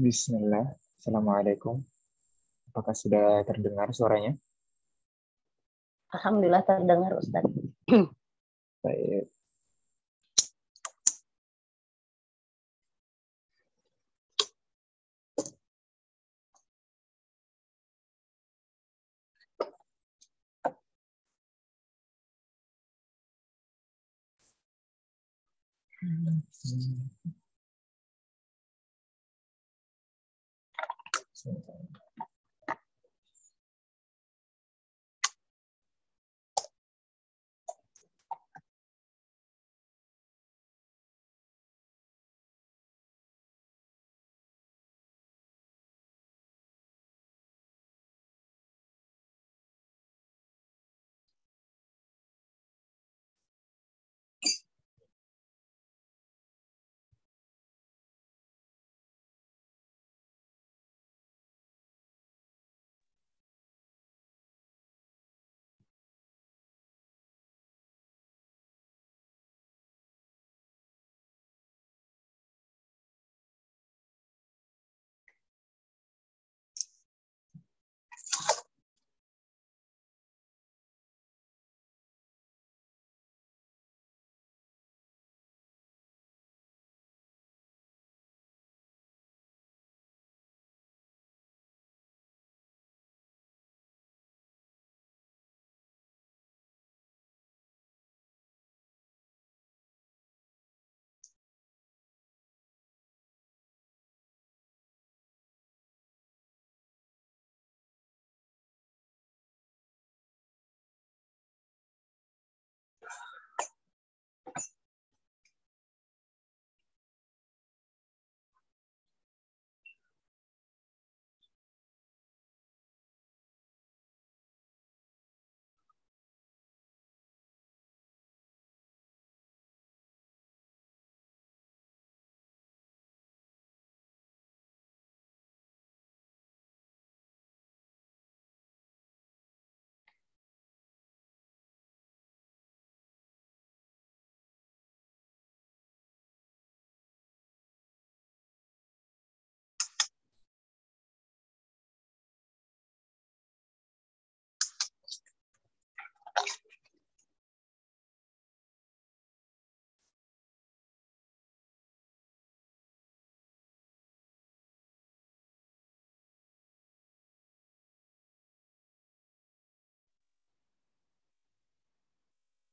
Bismillah. Assalamualaikum. Apakah sudah terdengar suaranya? Alhamdulillah terdengar Ustaz. Baik.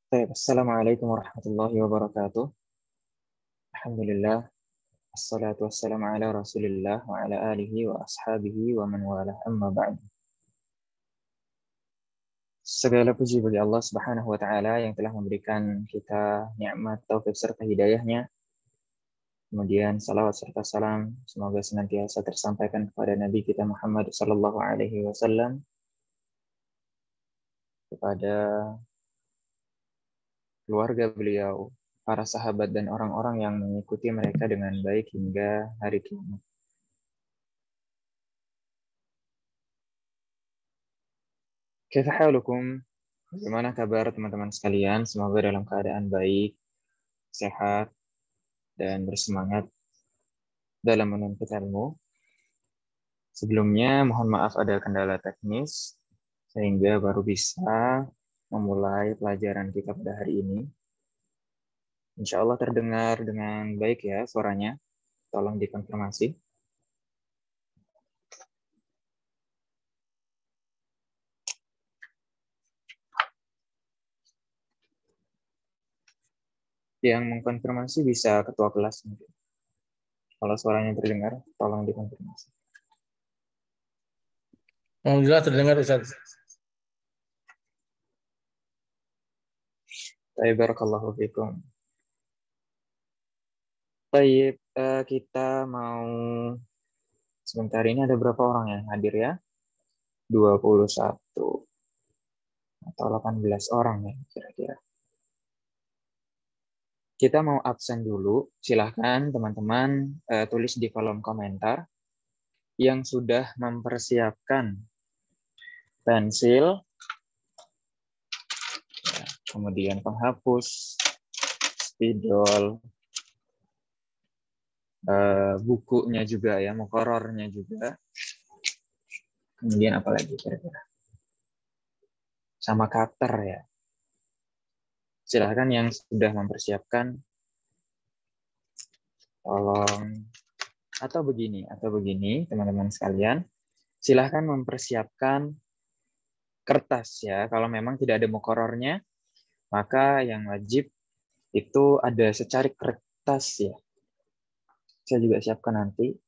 Baik. Assalamualaikum warahmatullahi wabarakatuh. Alhamdulillah. Assalatu wassalamu ala rasulillah wa ala alihi wa ashabihi wa man wala amma ba'd. Segala puji bagi Allah Subhanahu wa taala yang telah memberikan kita nikmat taufik serta hidayahnya. Kemudian salawat serta salam semoga senantiasa tersampaikan kepada Nabi kita Muhammad sallallahu alaihi wasallam, kepada keluarga beliau, para sahabat dan orang-orang yang mengikuti mereka dengan baik hingga hari kiamat. Kaifa halukum? Bagaimana kabar teman-teman sekalian? Semoga dalam keadaan baik, sehat, dan bersemangat dalam menuntut ilmu. Sebelumnya mohon maaf ada kendala teknis sehingga baru bisa memulai pelajaran kita pada hari ini. Insya Allah terdengar dengan baik ya suaranya. Tolong dikonfirmasi. Yang mengkonfirmasi bisa ketua kelas mungkin. Kalau suaranya terdengar, tolong dikonfirmasi. Alhamdulillah terdengar Ustaz. Baik, barakallahu fikum. Baik, kita mau sebentar ini ada berapa orang yang hadir ya? 21 atau 18 orang ya kira-kira. Kita mau absen dulu. Silahkan teman-teman tulis di kolom komentar yang sudah mempersiapkan pensil, kemudian penghapus, spidol, bukunya juga ya, muqarrarnya juga. Kemudian apa lagi kira-kira? Sama cutter ya. Silahkan yang sudah mempersiapkan, tolong. Atau begini teman-teman sekalian. Silahkan mempersiapkan kertas ya. Kalau memang tidak ada muqarrarnya, maka yang wajib itu ada secarik kertas ya. Saya juga siapkan nanti.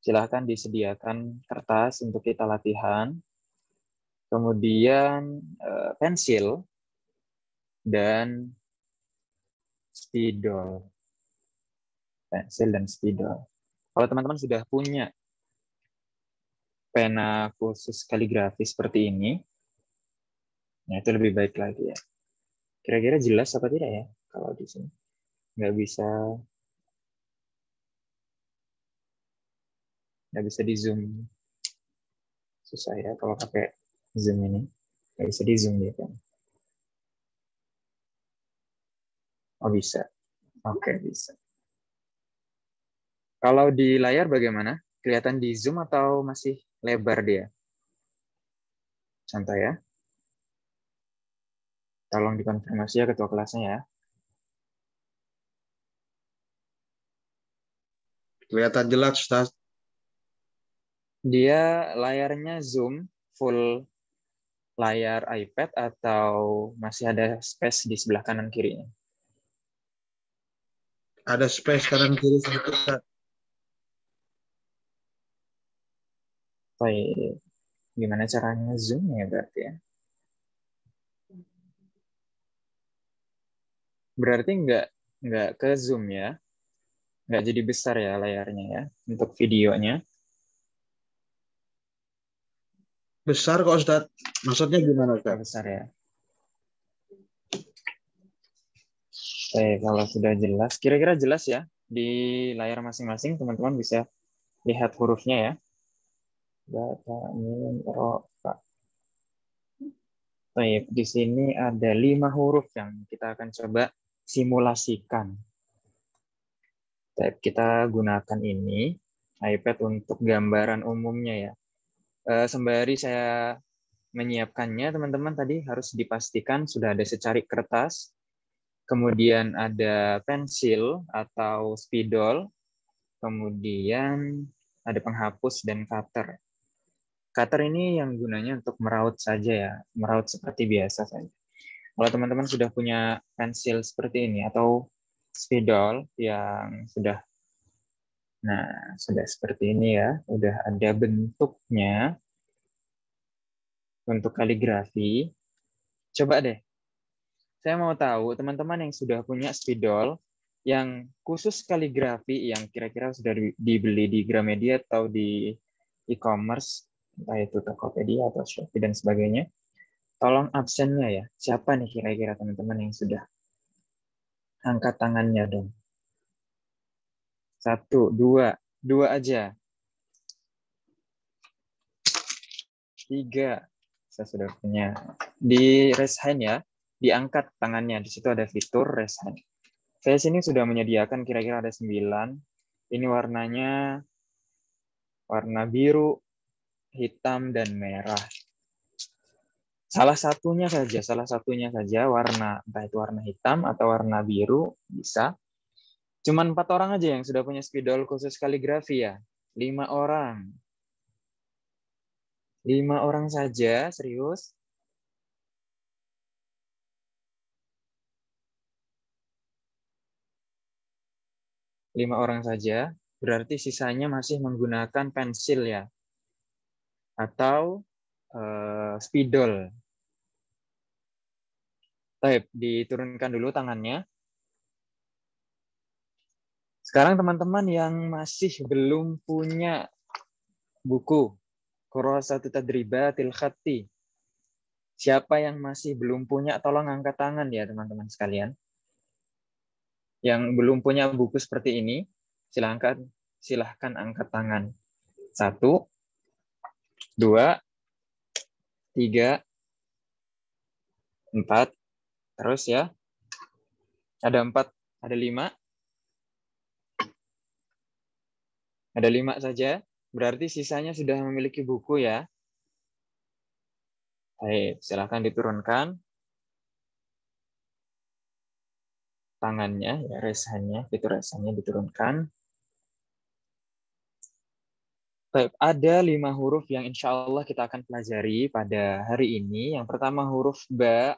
Silahkan disediakan kertas untuk kita latihan. Kemudian pensil dan spidol. Pensil dan spidol. Kalau teman-teman sudah punya pena khusus kaligrafi seperti ini, nah itu lebih baik lagi ya. Kira-kira jelas apa tidak ya kalau di sini? Nggak bisa di zoom. Susah ya kalau pakai zoom ini. Nggak bisa di zoom dia kan. Oh bisa. Oke, bisa. Kalau di layar bagaimana? Kelihatan di zoom atau masih lebar dia? Contoh ya. Tolong dikonfirmasi ya ketua kelasnya ya. Kelihatan jelas, Ustaz. Dia layarnya zoom full layar iPad atau masih ada space di sebelah kanan kirinya? Ada space kanan kiri satu, Ustaz. Baik. Gimana caranya zoom ya berarti ya? Berarti nggak ke zoom ya? Nggak jadi besar ya layarnya ya untuk videonya? Besar kok, Ustaz. Maksudnya gimana, Ustaz? Besar ya. Kalau sudah jelas, kira-kira jelas ya di layar masing-masing teman-teman bisa lihat hurufnya ya. Baca, mim, ro, fa. Baik, di sini ada 5 huruf yang kita akan coba simulasikan. Kita gunakan ini iPad untuk gambaran umumnya ya. Sembari saya menyiapkannya, teman-teman tadi harus dipastikan sudah ada secarik kertas, kemudian ada pensil atau spidol, kemudian ada penghapus dan cutter. Cutter ini yang gunanya untuk meraut saja ya, meraut seperti biasa saja. Kalau teman-teman sudah punya pensil seperti ini atau spidol yang sudah seperti ini ya, udah ada bentuknya untuk kaligrafi. Coba deh, saya mau tahu teman-teman yang sudah punya spidol yang khusus kaligrafi yang kira-kira sudah dibeli di Gramedia atau di e-commerce, entah itu Tokopedia atau Shopee dan sebagainya, tolong absennya ya. Siapa nih kira-kira teman-teman yang sudah? Angkat tangannya dong. 1, 2, 2 aja. 3, saya sudah punya. Di raise hand ya, diangkat tangannya. Di situ ada fitur raise hand. Saya sini sudah menyediakan kira-kira ada 9. Ini warnanya warna biru, hitam, dan merah. Salah satunya saja warna, entah itu warna hitam atau warna biru, bisa. Cuman 4 orang aja yang sudah punya spidol khusus kaligrafi ya. 5 orang. 5 orang saja, serius. Lima orang saja, berarti sisanya masih menggunakan pensil ya. Atau spidol. Baik, diturunkan dulu tangannya. Sekarang teman-teman yang masih belum punya buku Khurasatut Tadribatil Khatti. Siapa yang masih belum punya, tolong angkat tangan ya teman-teman sekalian. Yang belum punya buku seperti ini, silahkan angkat tangan. 1, 2, 3, 4, terus ya. Ada 4, ada 5. Ada 5 saja, berarti sisanya sudah memiliki buku ya. Baik, silakan diturunkan tangannya, ya, resahannya, fitur resahannya diturunkan. Baik, ada 5 huruf yang insya Allah kita akan pelajari pada hari ini. Yang pertama huruf ba,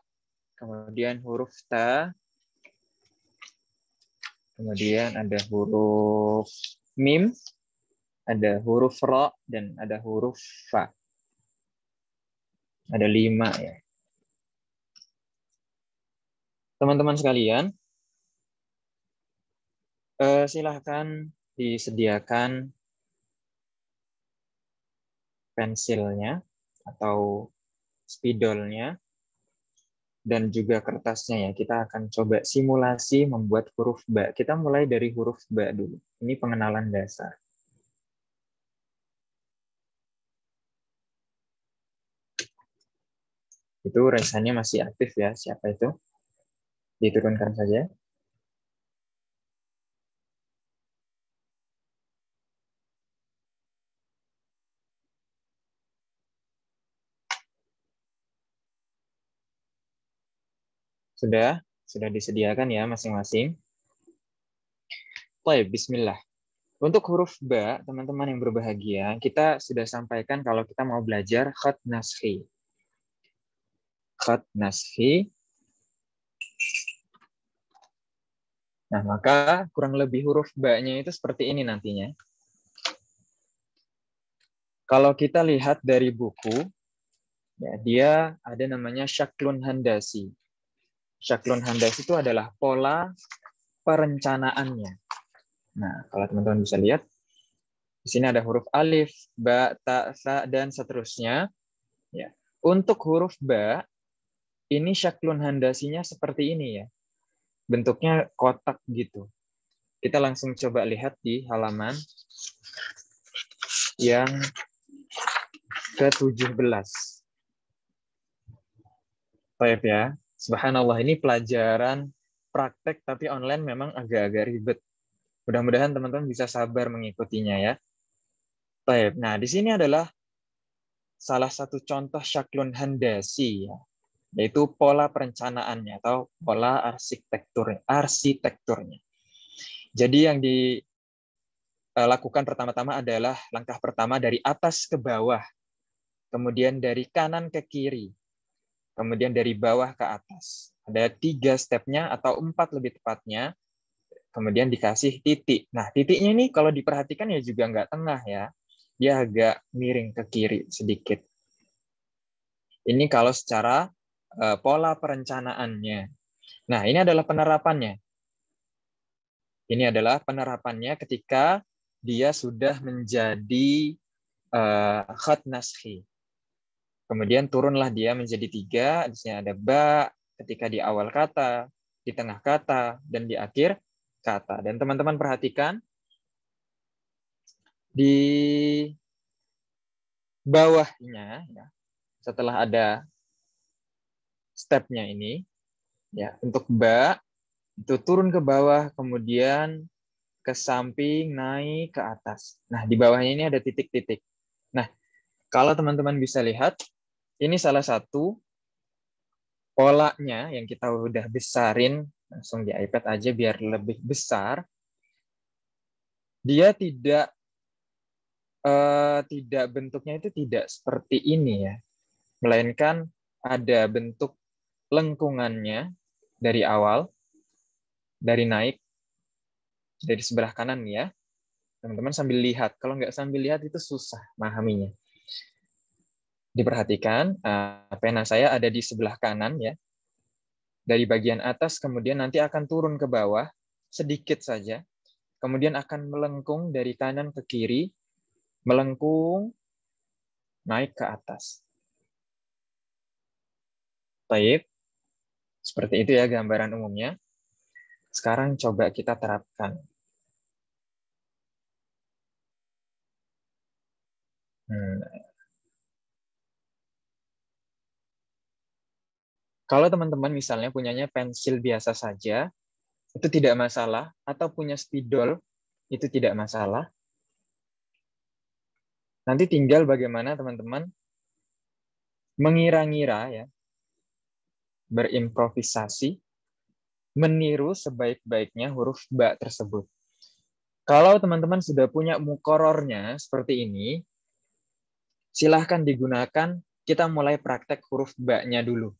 kemudian huruf ta, kemudian ada huruf mim, ada huruf ro, dan ada huruf fa. Ada 5 ya. Teman-teman sekalian, silahkan disediakan pensilnya atau spidolnya dan juga kertasnya ya. Kita akan coba simulasi membuat huruf ba. Kita mulai dari huruf ba dulu. Ini pengenalan dasar. Itu resahannya masih aktif ya. Siapa itu? Diturunkan saja. Sudah disediakan ya masing-masing. Baik, bismillah. Untuk huruf ba, teman-teman yang berbahagia, kita sudah sampaikan kalau kita mau belajar khat naskhi. Khat naskhi. Nah, maka kurang lebih huruf ba-nya itu seperti ini nantinya. Kalau kita lihat dari buku, ya, dia ada namanya syaklun handasi. Syaklun handasi itu adalah pola perencanaannya. Nah, kalau teman-teman bisa lihat, di sini ada huruf alif, ba, ta, sa, dan seterusnya. Ya. Untuk huruf ba, ini syaklun handasinya seperti ini ya. Bentuknya kotak gitu. Kita langsung coba lihat di halaman yang ke-17. Baik ya. Subhanallah, ini pelajaran praktek tapi online memang agak-agak ribet. Mudah-mudahan teman-teman bisa sabar mengikutinya ya. Baik. Nah, di sini adalah salah satu contoh syaklun handasi ya, yaitu pola perencanaannya atau pola arsitekturnya. Jadi yang dilakukan pertama-tama adalah langkah pertama dari atas ke bawah, kemudian dari kanan ke kiri, kemudian dari bawah ke atas. Ada 3 stepnya atau 4 lebih tepatnya, kemudian dikasih titik. Nah, titiknya ini kalau diperhatikan ya juga nggak tengah ya, dia agak miring ke kiri sedikit. Ini kalau secara pola perencanaannya. Nah, ini adalah penerapannya. Ini adalah penerapannya ketika dia sudah menjadi khat naskhi. Kemudian turunlah dia menjadi 3. Di sini ada ba ketika di awal kata, di tengah kata, dan di akhir kata. Dan teman-teman perhatikan di bawahnya, ya, setelah ada stepnya ini, ya, untuk ba itu turun ke bawah, kemudian ke samping, naik ke atas. Nah, di bawahnya ini ada titik-titik. Nah, kalau teman-teman bisa lihat, ini salah satu polanya yang kita udah besarin, langsung di iPad aja biar lebih besar. Dia tidak bentuknya itu tidak seperti ini ya, melainkan ada bentuk lengkungannya dari awal, dari naik, dari sebelah kanan ya. Teman-teman sambil lihat, kalau nggak sambil lihat itu susah memahaminya. Diperhatikan, pena saya ada di sebelah kanan ya. Dari bagian atas kemudian nanti akan turun ke bawah sedikit saja. Kemudian akan melengkung dari kanan ke kiri, melengkung naik ke atas. Baik. Seperti itu ya gambaran umumnya. Sekarang coba kita terapkan. Kalau teman-teman misalnya punyanya pensil biasa saja, itu tidak masalah, atau punya spidol, itu tidak masalah. Nanti tinggal bagaimana teman-teman mengira-ngira ya, berimprovisasi, meniru sebaik-baiknya huruf ba tersebut. Kalau teman-teman sudah punya mukorornya seperti ini, silahkan digunakan. Kita mulai praktek huruf ba-nya dulu.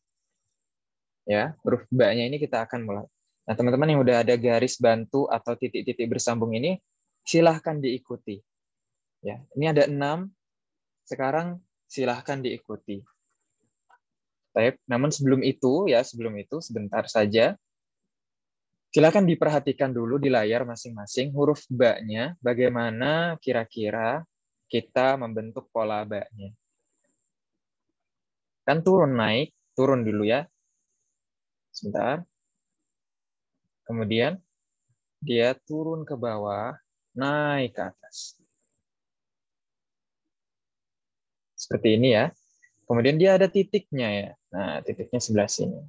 Ya, huruf ba-nya ini kita akan mulai. Nah, teman-teman yang udah ada garis bantu atau titik-titik bersambung ini, silahkan diikuti. Ya, ini ada 6. Sekarang silahkan diikuti. Baik, namun sebelum itu sebentar saja. Silahkan diperhatikan dulu di layar masing-masing huruf ba-nya, bagaimana kira-kira kita membentuk pola ba-nya. Kan turun naik, turun dulu ya. Sebentar. Kemudian dia turun ke bawah, naik ke atas. Seperti ini ya. Kemudian dia ada titiknya ya. Nah, titiknya sebelah sini.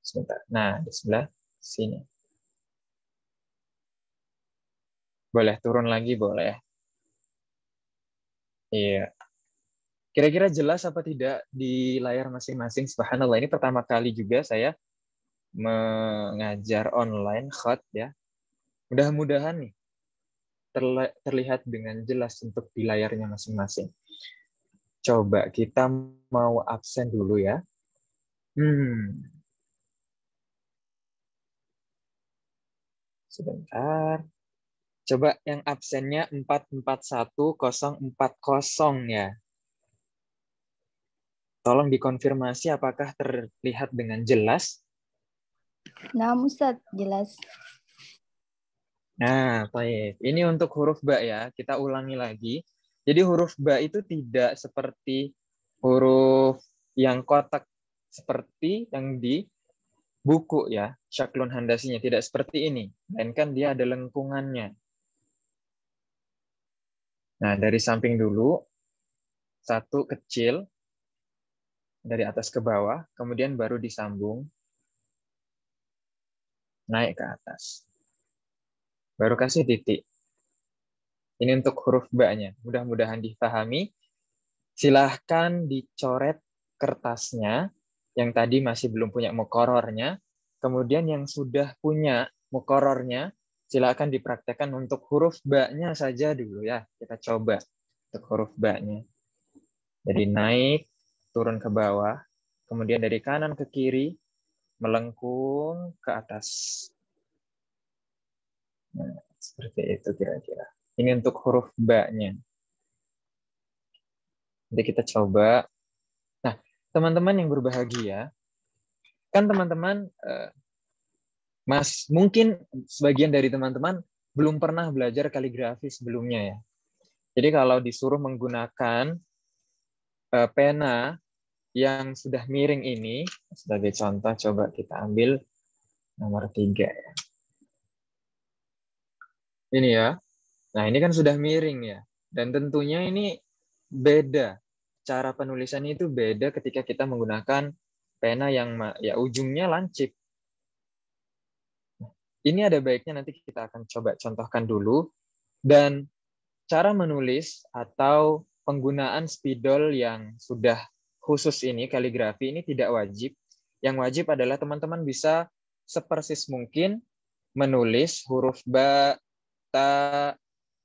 Sebentar. Nah, di sebelah sini. Boleh turun lagi, boleh. Iya. Kira-kira jelas apa tidak di layar masing-masing? Subhanallah, ini pertama kali juga saya mengajar online khot ya. Mudah-mudahan nih terlihat dengan jelas untuk di layarnya masing-masing. Coba kita mau absen dulu ya. Sebentar. Coba yang absennya 441040 ya. Tolong dikonfirmasi apakah terlihat dengan jelas. Nah, Ustaz, jelas. Nah, baik. Ini untuk huruf ba ya. Kita ulangi lagi. Jadi huruf ba itu tidak seperti huruf yang kotak seperti yang di buku ya. Syaklun handasinya tidak seperti ini. Melainkan dia ada lengkungannya. Nah, dari samping dulu. Satu kecil. Dari atas ke bawah. Kemudian baru disambung. Naik ke atas. Baru kasih titik. Ini untuk huruf ba-nya. Mudah-mudahan dipahami. Silahkan dicoret kertasnya. Yang tadi masih belum punya mukorornya. Kemudian yang sudah punya mukorornya, silahkan dipraktekkan untuk huruf ba-nya saja dulu ya. Kita coba untuk huruf ba-nya. Jadi naik, turun ke bawah. Kemudian dari kanan ke kiri, melengkung ke atas. Nah, seperti itu kira-kira. Ini untuk huruf ba-nya. Jadi kita coba. Nah, teman-teman yang berbahagia, kan teman-teman, mungkin sebagian dari teman-teman belum pernah belajar kaligrafi sebelumnya ya. Jadi kalau disuruh menggunakan pena yang sudah miring ini, sebagai contoh coba kita ambil nomor 3 ya. Ini ya. Nah, ini kan sudah miring ya. Dan tentunya ini beda. Cara penulisannya itu beda ketika kita menggunakan pena yang ya ujungnya lancip. Ini ada baiknya nanti kita akan coba contohkan dulu. Dan cara menulis atau penggunaan spidol yang sudah khusus ini, kaligrafi ini tidak wajib. Yang wajib adalah teman-teman bisa sepersis mungkin menulis huruf ba, ta,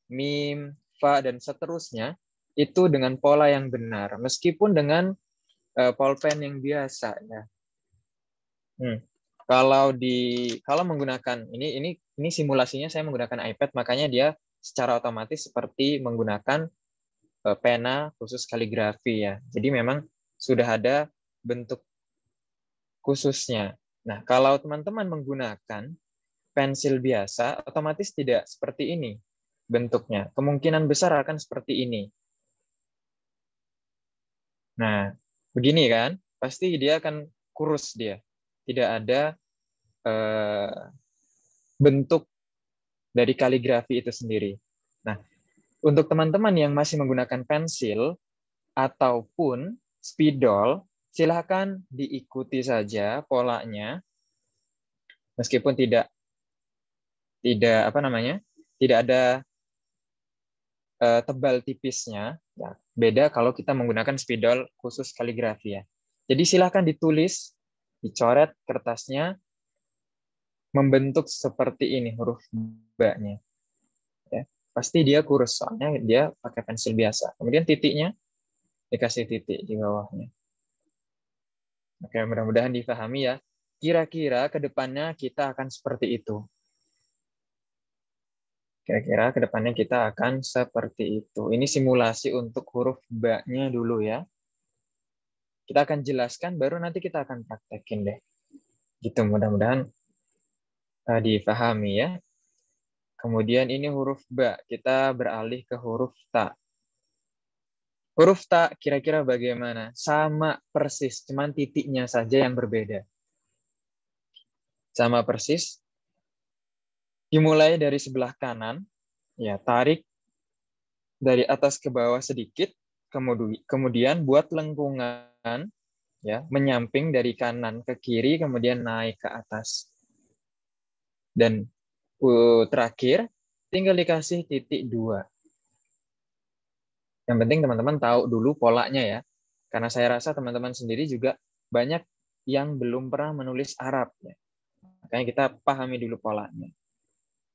mim, fa, dan seterusnya itu dengan pola yang benar, meskipun dengan pulpen yang biasa ya. Kalau menggunakan ini simulasinya saya menggunakan iPad, makanya dia secara otomatis seperti menggunakan pena khusus kaligrafi ya. Jadi memang sudah ada bentuk khususnya. Nah, kalau teman-teman menggunakan pensil biasa, otomatis tidak seperti ini bentuknya. Kemungkinan besar akan seperti ini. Nah, begini kan, pasti dia akan kurus dia. Tidak ada bentuk dari kaligrafi itu sendiri. Nah, untuk teman-teman yang masih menggunakan pensil ataupun spidol, silahkan diikuti saja polanya, meskipun tidak ada tebal tipisnya. Ya, beda kalau kita menggunakan spidol khusus kaligrafi ya. Jadi silahkan ditulis, dicoret kertasnya, membentuk seperti ini huruf ba-nya. Ya, pasti dia kurus, soalnya dia pakai pensil biasa. Kemudian titiknya dikasih titik di bawahnya. Oke, mudah-mudahan dipahami ya. Kira-kira ke depannya kita akan seperti itu. Kira-kira ke depannya kita akan seperti itu. Ini simulasi untuk huruf ba-nya dulu ya. Kita akan jelaskan, baru nanti kita akan praktekin deh. Gitu, mudah-mudahan dipahami ya. Kemudian ini huruf ba, kita beralih ke huruf ta. Huruf ta kira-kira bagaimana? Sama persis, cuman titiknya saja yang berbeda. Sama persis. Dimulai dari sebelah kanan, ya tarik dari atas ke bawah sedikit, kemudian buat lengkungan, ya menyamping dari kanan ke kiri, kemudian naik ke atas. Dan terakhir, tinggal dikasih titik 2. Yang penting teman-teman tahu dulu polanya ya. Karena saya rasa teman-teman sendiri juga banyak yang belum pernah menulis Arab. Ya. Makanya kita pahami dulu polanya.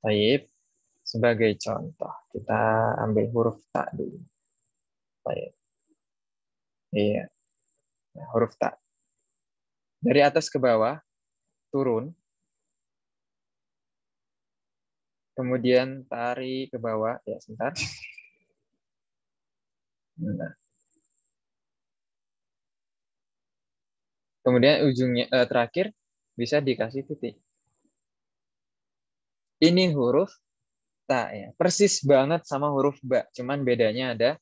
Baik, sebagai contoh, kita ambil huruf ta dulu. Baik. Iya, nah, huruf ta. Dari atas ke bawah, turun. Kemudian tarik ke bawah. Ya, sebentar. Nah. Kemudian ujungnya terakhir bisa dikasih titik. Ini huruf ta ya. Persis banget sama huruf ba, cuman bedanya ada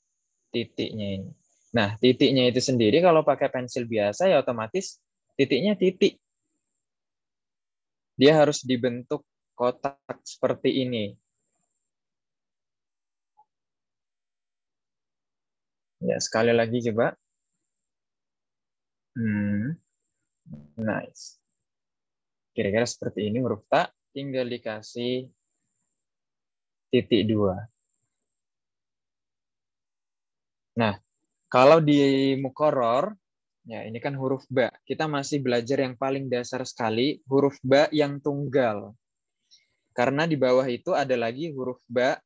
titiknya ini. Nah, titiknya itu sendiri kalau pakai pensil biasa ya otomatis titiknya titik. Dia harus dibentuk kotak seperti ini. Ya, sekali lagi coba. Nice. Kira-kira seperti ini huruf ta, tinggal dikasih titik 2. Nah, kalau di mukoror, ya ini kan huruf ba. Kita masih belajar yang paling dasar sekali, huruf ba yang tunggal. Karena di bawah itu ada lagi huruf ba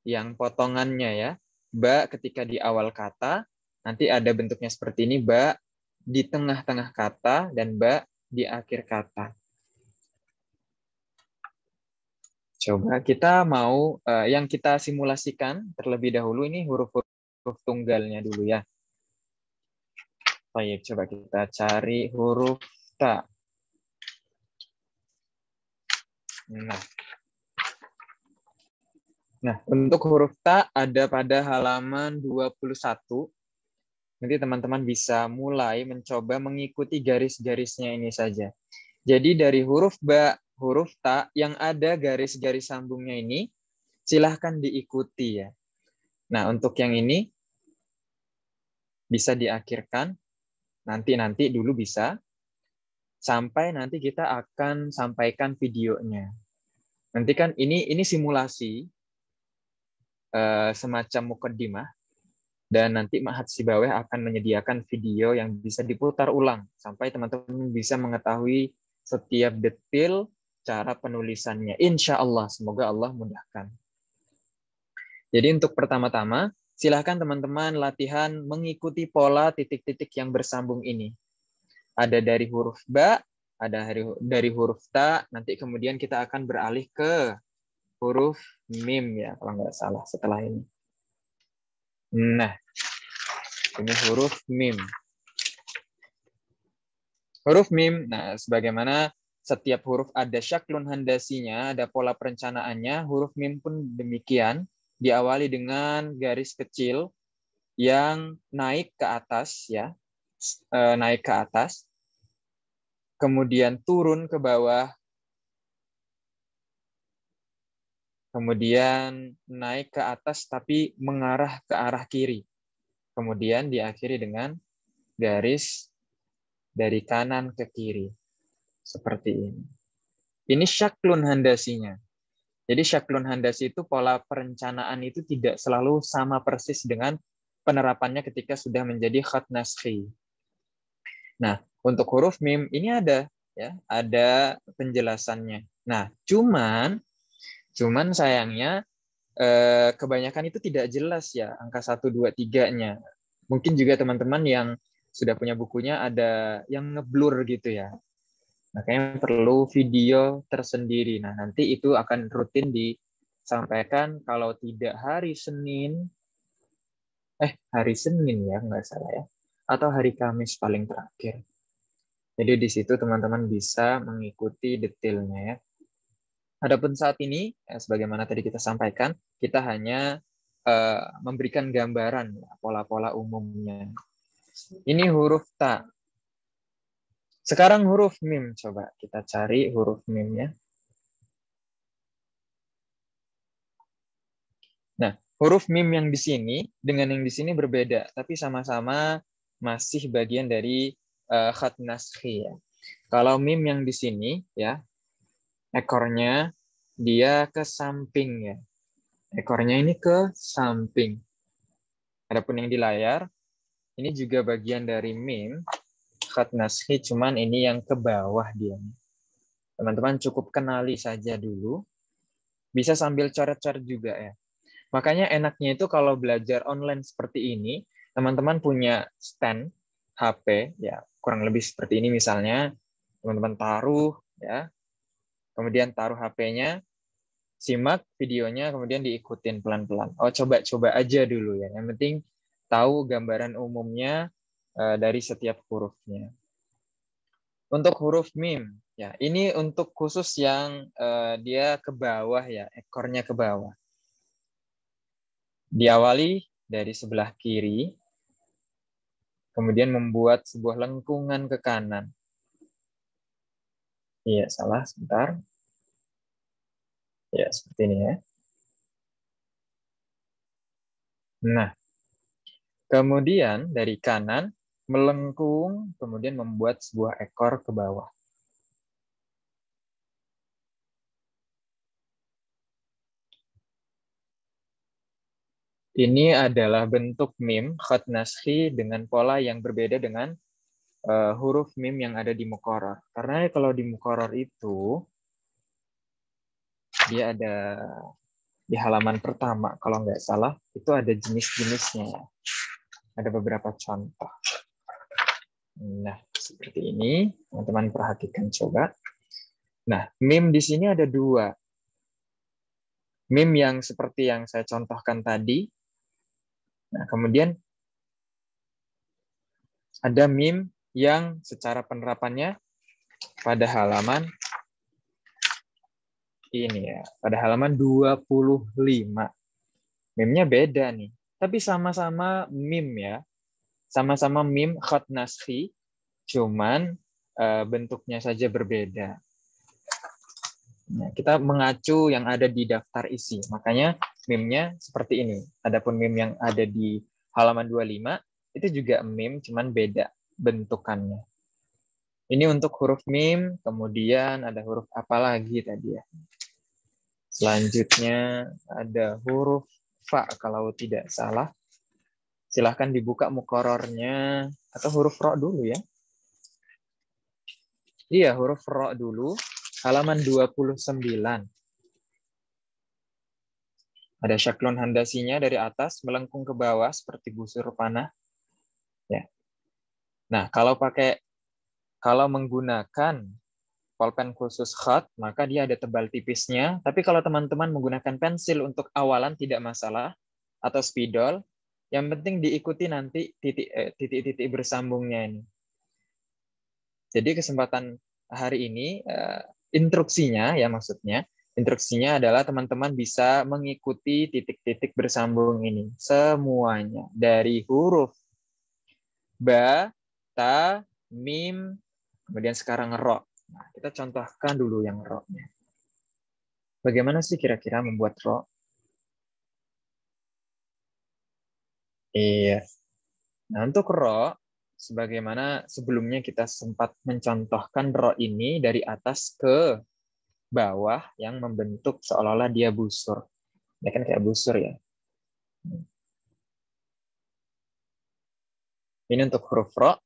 yang potongannya ya. Ba ketika di awal kata, nanti ada bentuknya seperti ini, ba di tengah-tengah kata, dan ba di akhir kata. Coba kita mau, yang kita simulasikan terlebih dahulu ini huruf-huruf tunggalnya dulu ya. Baik, coba kita cari huruf ta. Nah, untuk huruf ta ada pada halaman 21. Nanti teman-teman bisa mulai mencoba mengikuti garis-garisnya ini saja. Jadi dari huruf ba, huruf ta yang ada garis-garis sambungnya ini, silahkan diikuti ya. Nah, untuk yang ini bisa diakhirkan, nanti dulu bisa, sampai nanti kita akan sampaikan videonya. Nanti kan ini simulasi, semacam mukaddimah, dan nanti Ma'had Sibaweh akan menyediakan video yang bisa diputar ulang sampai teman-teman bisa mengetahui setiap detail cara penulisannya. Insya Allah, semoga Allah mudahkan. Jadi untuk pertama-tama, silahkan teman-teman latihan mengikuti pola titik-titik yang bersambung ini. Ada dari huruf ba, ada dari huruf ta, nanti kemudian kita akan beralih ke huruf mim ya, kalau nggak salah setelah ini. Nah, ini huruf mim. Huruf mim, nah sebagaimana setiap huruf ada syaklun handasinya, ada pola perencanaannya, huruf mim pun demikian, diawali dengan garis kecil yang naik ke atas ya, naik ke atas, kemudian turun ke bawah, kemudian naik ke atas tapi mengarah ke arah kiri. Kemudian diakhiri dengan garis dari kanan ke kiri. Seperti ini. Ini syaklun handasinya. Jadi syaklun handasi itu pola perencanaan itu tidak selalu sama persis dengan penerapannya ketika sudah menjadi khat naskhi. Nah, untuk huruf mim ini ada penjelasannya. Nah, cuman sayangnya kebanyakan itu tidak jelas ya angka 1, 2, 3-nya. Mungkin juga teman-teman yang sudah punya bukunya ada yang ngeblur gitu ya. Makanya perlu video tersendiri. Nah, nanti itu akan rutin disampaikan kalau tidak hari Senin ya, nggak salah ya. Atau hari Kamis paling terakhir. Jadi di situ teman-teman bisa mengikuti detailnya ya. Adapun saat ini, sebagaimana tadi kita sampaikan, kita hanya memberikan gambaran pola-pola umumnya. Ini huruf ta. Sekarang huruf mim, coba kita cari huruf mimnya. Nah, huruf mim yang di sini dengan yang di sini berbeda, tapi sama-sama masih bagian dari khat naskhi ya. Kalau mim yang di sini ya, ekornya dia ke samping ya. Ekornya ini ke samping. Adapun yang di layar, ini juga bagian dari mim, khat naskhi, cuman ini yang ke bawah dia. Teman-teman cukup kenali saja dulu. Bisa sambil coret-coret juga ya. Makanya enaknya itu kalau belajar online seperti ini, teman-teman punya stand HP, ya kurang lebih seperti ini misalnya, teman-teman taruh, ya, kemudian taruh HP-nya, simak videonya, kemudian diikutin pelan-pelan. Oh, coba-coba aja dulu ya. Yang penting tahu gambaran umumnya dari setiap hurufnya. Untuk huruf mim, ya ini untuk khusus yang dia ke bawah ya, ekornya ke bawah. Diawali dari sebelah kiri, kemudian membuat sebuah lengkungan ke kanan. Iya, salah, sebentar. Ya, seperti ini ya. Nah, kemudian dari kanan, melengkung, kemudian membuat sebuah ekor ke bawah. Ini adalah bentuk mim, khat naskhi, dengan pola yang berbeda dengan huruf mim yang ada di muqarrar. Karena kalau di muqarrar itu, dia ada di halaman pertama, kalau nggak salah, itu ada jenis-jenisnya. Ada beberapa contoh. Nah, seperti ini. Teman-teman perhatikan coba. Nah, mim di sini ada 2. Mim yang seperti yang saya contohkan tadi. Nah, kemudian ada mim yang secara penerapannya pada halaman ini ya, pada halaman 25. Mimnya beda nih, tapi sama-sama mim ya. Sama-sama mim khat naskhi, cuman bentuknya saja berbeda. Nah, kita mengacu yang ada di daftar isi. Makanya mimnya seperti ini. Adapun mim yang ada di halaman 25 itu juga mim, cuman beda bentukannya. Ini untuk huruf mim, kemudian ada huruf apa lagi tadi ya? Selanjutnya ada huruf fa kalau tidak salah. Silahkan dibuka muqarrarnya atau huruf ro dulu ya. Iya, huruf ro dulu. Halaman 29. Ada syaklun handasinya dari atas melengkung ke bawah seperti busur panah. Ya. Nah, kalau menggunakan pulpen khusus khat, maka dia ada tebal tipisnya. Tapi kalau teman-teman menggunakan pensil untuk awalan tidak masalah, atau spidol, yang penting diikuti nanti titik-titik bersambungnya ini. Jadi kesempatan hari ini, instruksinya ya maksudnya, instruksinya adalah teman-teman bisa mengikuti titik-titik bersambung ini. Semuanya. Dari huruf ba, ta, mim, kemudian sekarang ro. Nah, kita contohkan dulu yang ro-nya. Bagaimana sih kira-kira membuat ro? Iya. Nah, untuk ro, sebagaimana sebelumnya kita sempat mencontohkan ro ini dari atas ke bawah yang membentuk seolah-olah dia busur. Ini kan kayak busur ya. Ini untuk huruf ro.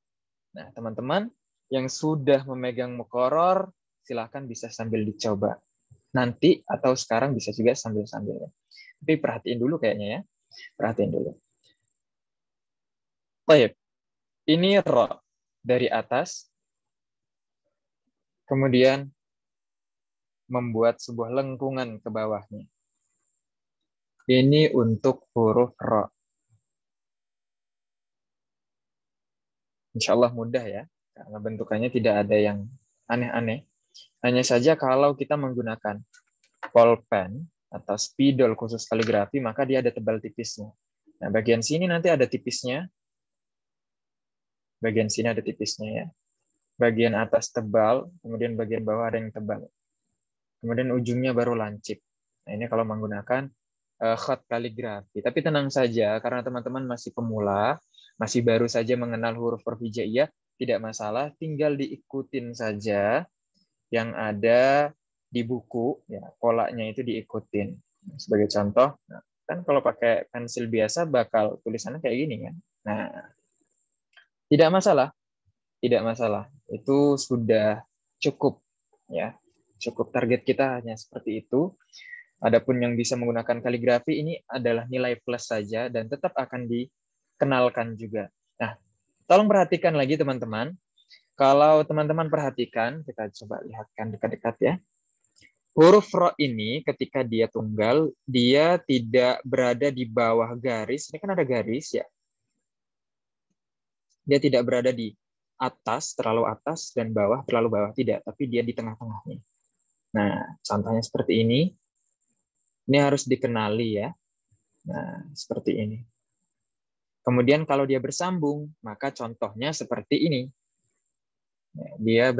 Nah, teman-teman yang sudah memegang muqarrar, silahkan bisa sambil dicoba. Nanti atau sekarang bisa juga sambil-sambil. Tapi perhatiin dulu kayaknya ya. Perhatiin dulu. Baik. Ini ro dari atas. Kemudian membuat sebuah lengkungan ke bawahnya. Ini untuk huruf ro. Insya Allah mudah ya, karena bentukannya tidak ada yang aneh-aneh. Hanya saja kalau kita menggunakan pulpen atau spidol khusus kaligrafi, maka dia ada tebal tipisnya. Nah, bagian sini nanti ada tipisnya. Bagian sini ada tipisnya ya. Bagian atas tebal, kemudian bagian bawah ada yang tebal. Kemudian ujungnya baru lancip. Nah, ini kalau menggunakan khat kaligrafi. Tapi tenang saja, karena teman-teman masih pemula, masih baru saja mengenal huruf-huruf hijaiyah, tidak masalah, tinggal diikutin saja yang ada di buku, ya polanya itu diikutin. Sebagai contoh, kan kalau pakai pensil biasa bakal tulisannya kayak gini kan. Nah, tidak masalah, tidak masalah. Itu sudah cukup, ya, cukup target kita hanya seperti itu. Adapun yang bisa menggunakan kaligrafi ini adalah nilai plus saja dan tetap akan dikenalkan juga. Nah, tolong perhatikan lagi teman-teman. Kalau teman-teman perhatikan, kita coba lihatkan dekat-dekat ya. Huruf ro ini ketika dia tunggal, dia tidak berada di bawah garis. Ini kan ada garis ya. Dia tidak berada di atas, terlalu atas, dan bawah, terlalu bawah. Tidak, tapi dia di tengah-tengahnya. Nah, contohnya seperti ini. Ini harus dikenali ya. Nah, seperti ini. Kemudian kalau dia bersambung, maka contohnya seperti ini. Dia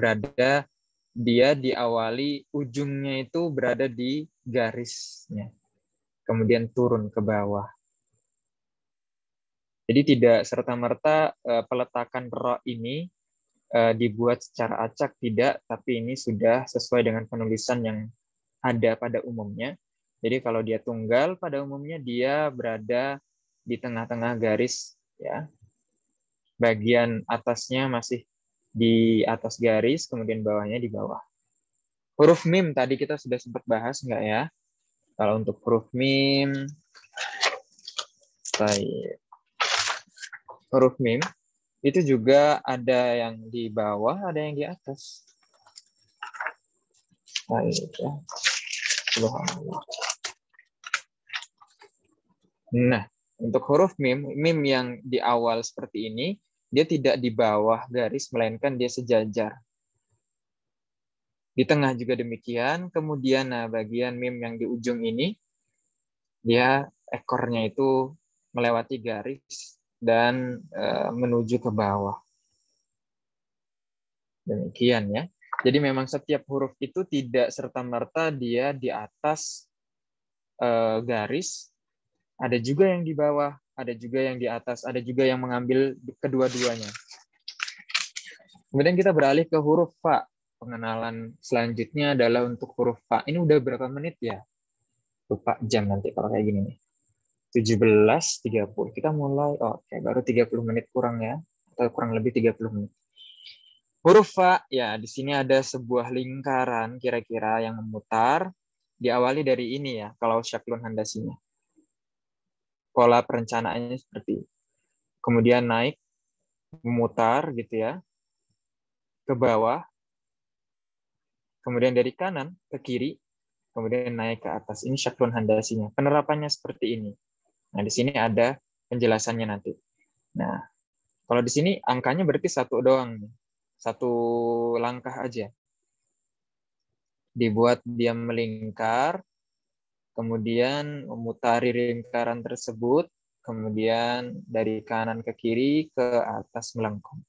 diawali ujungnya itu berada di garisnya. Kemudian turun ke bawah. Jadi tidak serta-merta peletakan ro ini dibuat secara acak, tidak, tapi ini sudah sesuai dengan penulisan yang ada pada umumnya. Jadi kalau dia tunggal, pada umumnya dia berada di tengah-tengah garis, ya. Bagian atasnya masih di atas garis, kemudian bawahnya di bawah. Huruf mim tadi kita sudah sempat bahas, enggak ya? Kalau untuk huruf mim, baik. Huruf mim itu juga ada yang di bawah, ada yang di atas. Baik ya. Subhanallah. Nah, untuk huruf mim yang di awal seperti ini, dia tidak di bawah garis, melainkan dia sejajar. Di tengah juga demikian, kemudian bagian mim yang di ujung ini, dia ekornya itu melewati garis dan menuju ke bawah. Demikian ya. Jadi memang setiap huruf itu tidak serta-merta dia di atas garis, ada juga yang di bawah, ada juga yang di atas, ada juga yang mengambil kedua-duanya. Kemudian kita beralih ke huruf fa. Pengenalan selanjutnya adalah untuk huruf fa. Ini udah berapa menit ya? Lupa jam nanti kalau kayak gini nih. 17.30. Kita mulai, oke, baru 30 menit kurang ya. Atau kurang lebih 30 menit. Huruf fa, ya di sini ada sebuah lingkaran kira-kira yang memutar. Diawali dari ini ya, kalau syaklun handasinya. Pola perencanaannya seperti kemudian naik, memutar gitu ya, ke bawah, kemudian dari kanan ke kiri, kemudian naik ke atas. Ini syaklun handasinya. Penerapannya seperti ini. Nah, di sini ada penjelasannya nanti. Nah, kalau di sini angkanya berarti satu doang. Satu langkah aja. Dibuat dia melingkar, kemudian memutari lingkaran tersebut, kemudian dari kanan ke kiri ke atas melengkung.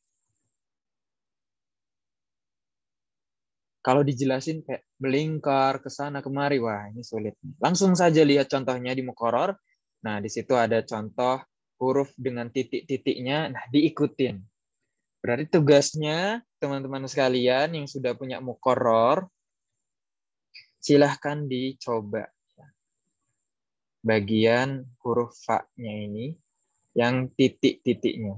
Kalau dijelasin kayak melingkar ke sana kemari, wah ini sulit. Langsung saja lihat contohnya di muqarrar. Nah, di situ ada contoh huruf dengan titik-titiknya, nah diikutin. Berarti tugasnya teman-teman sekalian yang sudah punya muqarrar, silahkan dicoba. Bagian huruf fa-nya ini, yang titik-titiknya.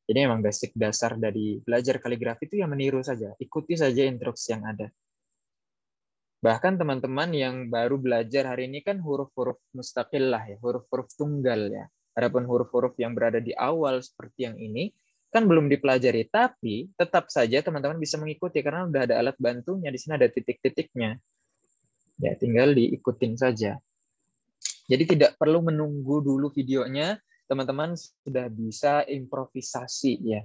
Jadi memang basic dasar dari belajar kaligrafi itu ya meniru saja. Ikuti saja instruksi yang ada. Bahkan teman-teman yang baru belajar hari ini kan huruf-huruf mustaqillah ya, huruf-huruf tunggal ya. Adapun huruf-huruf yang berada di awal seperti yang ini kan belum dipelajari, tapi tetap saja teman-teman bisa mengikuti karena udah ada alat bantunya, di sini ada titik-titiknya. Ya, tinggal diikutin saja. Jadi tidak perlu menunggu dulu videonya, teman-teman sudah bisa improvisasi ya.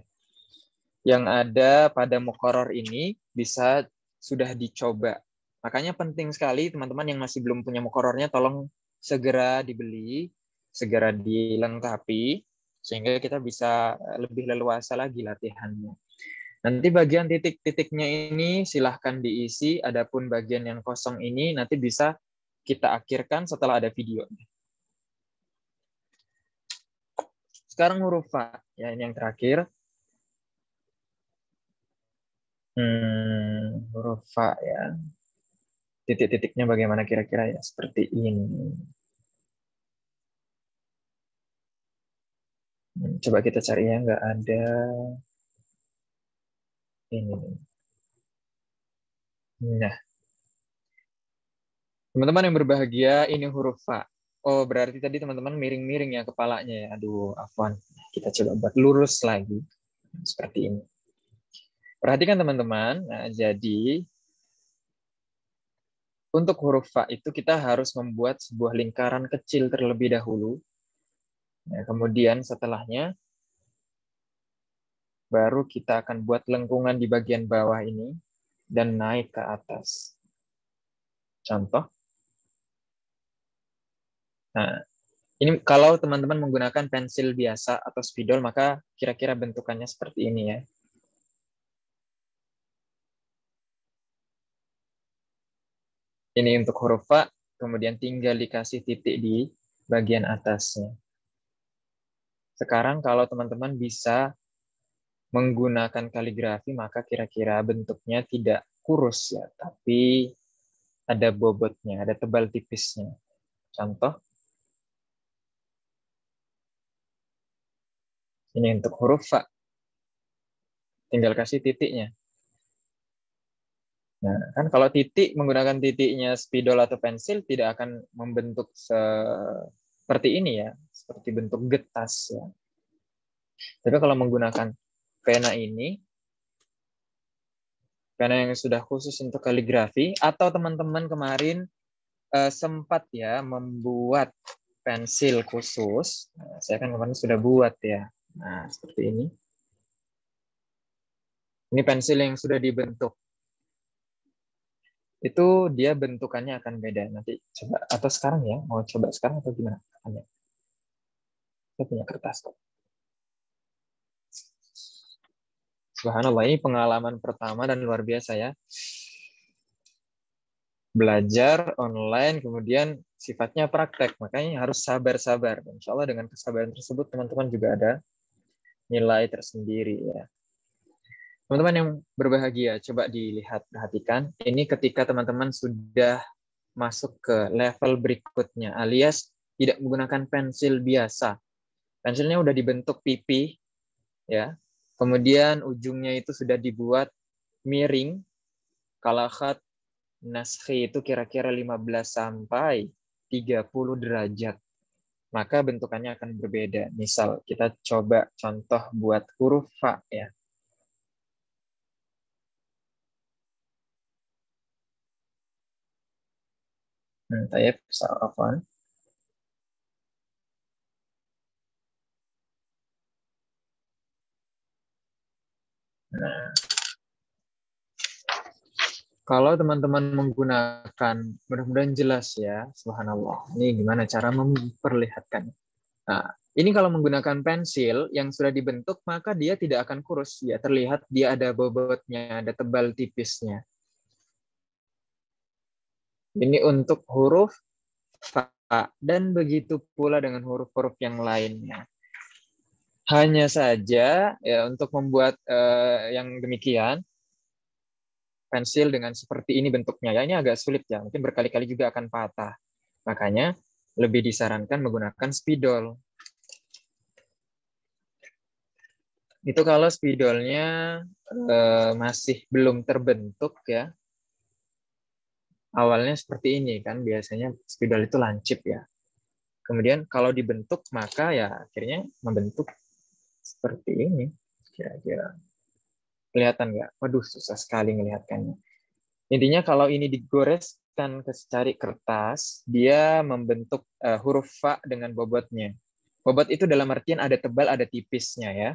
Yang ada pada muqarrar ini bisa sudah dicoba. Makanya penting sekali teman-teman yang masih belum punya muqarrarnya tolong segera dibeli, segera dilengkapi sehingga kita bisa lebih leluasa lagi latihannya. Nanti bagian titik-titiknya ini silahkan diisi, adapun bagian yang kosong ini nanti bisa kita akhirkan setelah ada videonya. Sekarang huruf fa, ya ini yang terakhir. Huruf fa ya. Titik-titiknya bagaimana kira-kira ya? Seperti ini. Coba kita cari ya, nggak ada. Ini. Nah. Teman-teman yang berbahagia, ini huruf fa. Oh, berarti tadi teman-teman miring-miring ya kepalanya ya. Aduh, afwan. Kita coba buat lurus lagi. Seperti ini. Perhatikan teman-teman. Nah, jadi untuk huruf fa itu kita harus membuat sebuah lingkaran kecil terlebih dahulu. Nah, kemudian setelahnya baru kita akan buat lengkungan di bagian bawah ini dan naik ke atas. Contoh. Nah, ini kalau teman-teman menggunakan pensil biasa atau spidol, maka kira-kira bentukannya seperti ini ya. Ini untuk huruf fa, kemudian tinggal dikasih titik di bagian atasnya. Sekarang kalau teman-teman bisa menggunakan kaligrafi, maka kira-kira bentuknya tidak kurus ya, tapi ada bobotnya, ada tebal tipisnya. Contoh. Ini untuk huruf fa. Tinggal kasih titiknya. Nah, kan kalau titik, menggunakan titiknya spidol atau pensil tidak akan membentuk seperti ini ya, seperti bentuk getas ya. Tapi kalau menggunakan pena ini, pena yang sudah khusus untuk kaligrafi, atau teman-teman kemarin sempat ya membuat pensil khusus, nah, saya kan kemarin sudah buat ya. Nah, seperti ini. Ini pensil yang sudah dibentuk. Itu dia bentukannya akan beda. Nanti coba, atau sekarang ya, mau coba sekarang atau gimana? Saya punya kertas kok. Subhanallah, ini pengalaman pertama dan luar biasa ya. Belajar online, kemudian sifatnya praktek. Makanya harus sabar-sabar. Insya Allah dengan kesabaran tersebut, teman-teman juga ada nilai tersendiri ya. Teman-teman yang berbahagia, coba dilihat, perhatikan. Ini ketika teman-teman sudah masuk ke level berikutnya, alias tidak menggunakan pensil biasa. Pensilnya udah dibentuk pipi, ya. Kemudian ujungnya itu sudah dibuat miring. Kalau khat naskhi itu kira-kira 15 sampai 30 derajat. Maka bentukannya akan berbeda. Misal kita coba contoh buat huruf fa ya. Tayyib, afwan. Nah, kalau teman-teman menggunakan, mudah-mudahan jelas ya, subhanallah. Ini gimana cara memperlihatkan. Nah, ini kalau menggunakan pensil yang sudah dibentuk, maka dia tidak akan kurus. Ya, terlihat dia ada bobotnya, ada tebal tipisnya. Ini untuk huruf fa, dan begitu pula dengan huruf-huruf yang lainnya. Hanya saja ya untuk membuat yang demikian, pensil dengan seperti ini bentuknya. Ya, ini agak sulit ya, mungkin berkali-kali juga akan patah. Makanya lebih disarankan menggunakan spidol. Itu kalau spidolnya masih belum terbentuk ya. Awalnya seperti ini kan, biasanya spidol itu lancip ya. Kemudian kalau dibentuk maka ya akhirnya membentuk seperti ini. Kira-kira kelihatan nggak? Waduh, susah sekali ngelihatkannya. Intinya kalau ini digoreskan ke secari kertas, dia membentuk huruf fa dengan bobotnya. Bobot itu dalam artian ada tebal, ada tipisnya ya.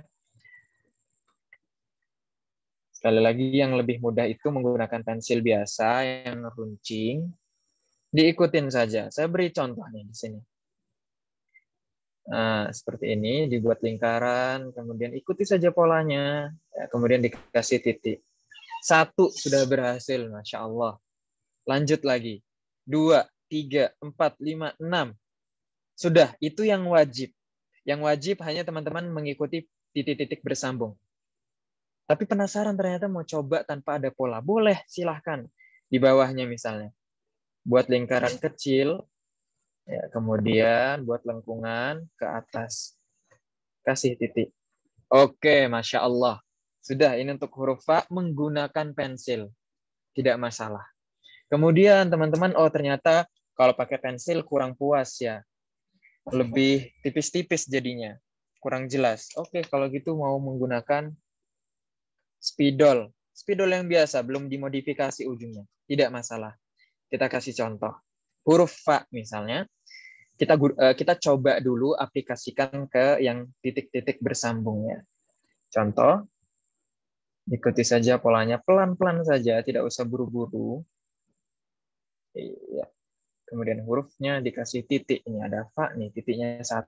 Sekali lagi yang lebih mudah itu menggunakan pensil biasa yang runcing. Diikutin saja. Saya beri contohnya di sini. Nah, seperti ini, dibuat lingkaran, kemudian ikuti saja polanya, ya, kemudian dikasih titik. 1 sudah berhasil, Masya Allah. Lanjut lagi. 2, 3, 4, 5, 6. Sudah, itu yang wajib. Yang wajib hanya teman-teman mengikuti titik-titik bersambung. Tapi penasaran ternyata mau coba tanpa ada pola. Boleh, silahkan. Di bawahnya misalnya. Buat lingkaran kecil, ya, kemudian buat lengkungan ke atas. Kasih titik. Oke, Masya Allah. Sudah, ini untuk huruf fa menggunakan pensil. Tidak masalah. Kemudian teman-teman, oh ternyata kalau pakai pensil kurang puas ya. Lebih tipis-tipis jadinya. Kurang jelas. Oke, kalau gitu mau menggunakan spidol. Spidol yang biasa, belum dimodifikasi ujungnya. Tidak masalah. Kita kasih contoh. Huruf fa misalnya, kita coba dulu aplikasikan ke yang titik-titik bersambungnya. Contoh, ikuti saja polanya pelan-pelan saja, tidak usah buru-buru. Iya. Kemudian hurufnya dikasih titik. Ini ada fa nih, titiknya 1.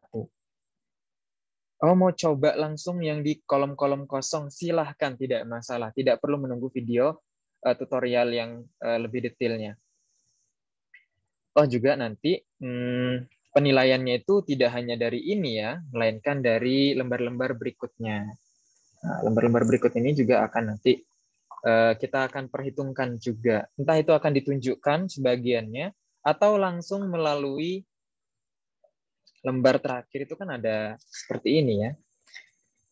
Oh, mau coba langsung yang di kolom-kolom kosong, silahkan, tidak masalah. Tidak perlu menunggu video tutorial yang lebih detailnya. Oh, juga nanti penilaiannya itu tidak hanya dari ini ya, melainkan dari lembar-lembar berikutnya. Nah, lembar-lembar berikut ini juga akan nanti kita akan perhitungkan juga. Entah itu akan ditunjukkan sebagiannya, atau langsung melalui lembar terakhir itu kan ada seperti ini ya.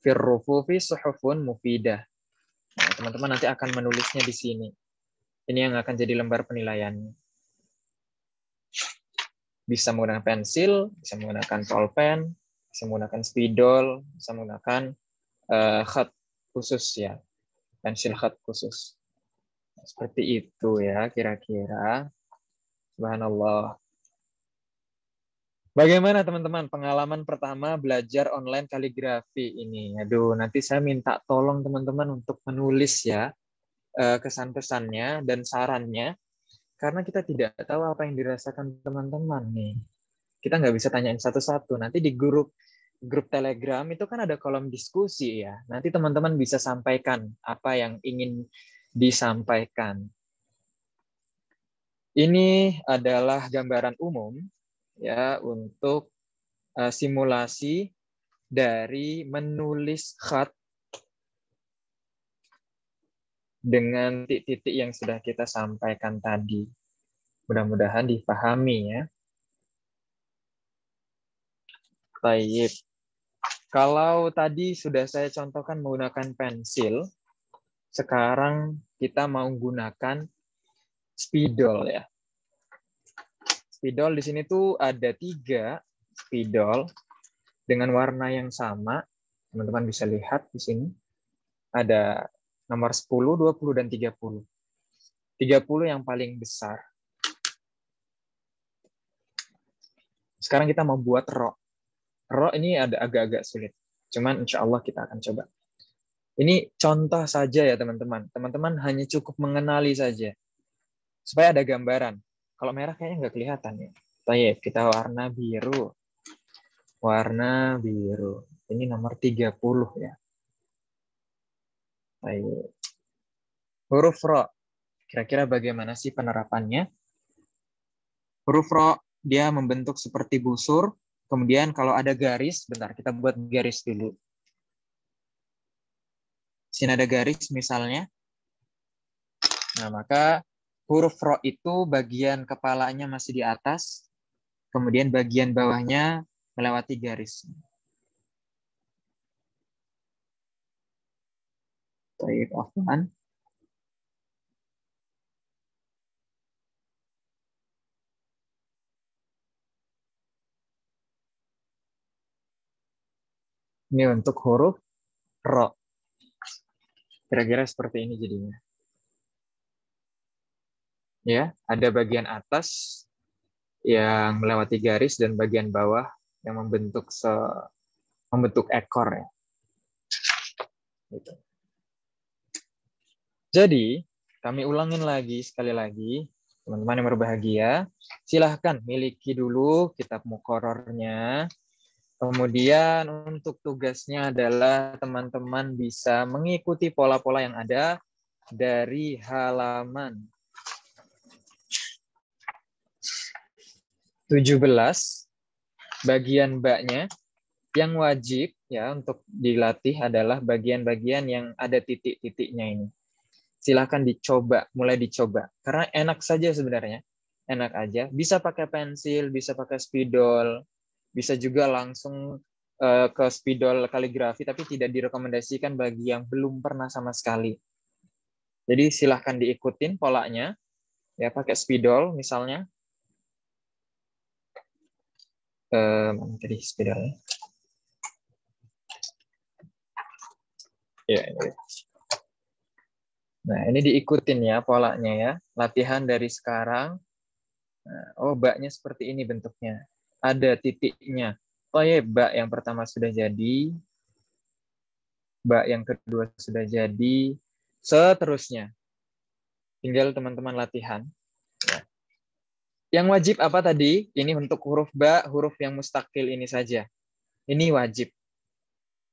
Firrufufi suhufun mufidah. Nah, teman-teman nanti akan menulisnya di sini. Ini yang akan jadi lembar penilaiannya. Bisa menggunakan pensil, bisa menggunakan pulpen, bisa menggunakan spidol, bisa menggunakan khat khusus ya. Pensil khat khusus. Nah, seperti itu ya kira-kira. Subhanallah. Bagaimana teman-teman pengalaman pertama belajar online kaligrafi ini? Aduh, nanti saya minta tolong teman-teman untuk menulis ya kesan-pesannya dan sarannya, karena kita tidak tahu apa yang dirasakan teman-teman nih. Kita nggak bisa tanyain satu-satu. Nanti di grup Telegram itu kan ada kolom diskusi ya. Nanti teman-teman bisa sampaikan apa yang ingin disampaikan. Ini adalah gambaran umum ya untuk simulasi dari menulis khat dengan titik-titik yang sudah kita sampaikan tadi. Mudah-mudahan dipahami ya. Baik. Kalau tadi sudah saya contohkan menggunakan pensil, sekarang kita mau gunakan spidol ya. Spidol di sini tuh ada 3 spidol dengan warna yang sama. Teman-teman bisa lihat di sini. Ada nomor 10, 20, dan 30. 30 yang paling besar. Sekarang kita mau buat ro. Ro ini ada agak-agak sulit. Cuman insya Allah kita akan coba. Ini contoh saja ya teman-teman. Teman-teman hanya cukup mengenali saja. Supaya ada gambaran. Kalau merah kayaknya nggak kelihatan ya. Baik, kita warna biru. Warna biru. Ini nomor 30 ya. Baik. Huruf ro. Kira-kira bagaimana sih penerapannya? Huruf ro, dia membentuk seperti busur. Kemudian kalau ada garis, bentar kita buat garis dulu. Di sini ada garis misalnya. Nah, maka huruf ro itu bagian kepalanya masih di atas, kemudian bagian bawahnya melewati garis. Baik, afwan. Ini untuk huruf ro. Kira-kira seperti ini jadinya. Ya, ada bagian atas yang melewati garis dan bagian bawah yang membentuk ekor ya. Gitu. Jadi, kami ulangin lagi sekali lagi, teman-teman yang berbahagia, silahkan miliki dulu kitab muqarrarnya. Kemudian untuk tugasnya adalah teman-teman bisa mengikuti pola-pola yang ada dari halaman 17 bagian baknya. Yang wajib ya untuk dilatih adalah bagian-bagian yang ada titik-titiknya ini. Silahkan dicoba, mulai dicoba. Karena enak saja sebenarnya. Enak aja. Bisa pakai pensil, bisa pakai spidol, bisa juga langsung ke spidol kaligrafi, tapi tidak direkomendasikan bagi yang belum pernah sama sekali. Jadi silahkan diikutin polanya. Ya, pakai spidol misalnya. Mana tadi spidolnya? Ya, ini. Nah, ini diikutin ya polanya ya. Latihan dari sekarang. Nah, oh, baknya seperti ini bentuknya. Ada titiknya. Oh ya, bak yang pertama sudah jadi. Bak yang kedua sudah jadi. Seterusnya. Tinggal teman-teman latihan. Ya. Yang wajib apa tadi? Ini untuk huruf ba, huruf yang mustakil ini saja. Ini wajib.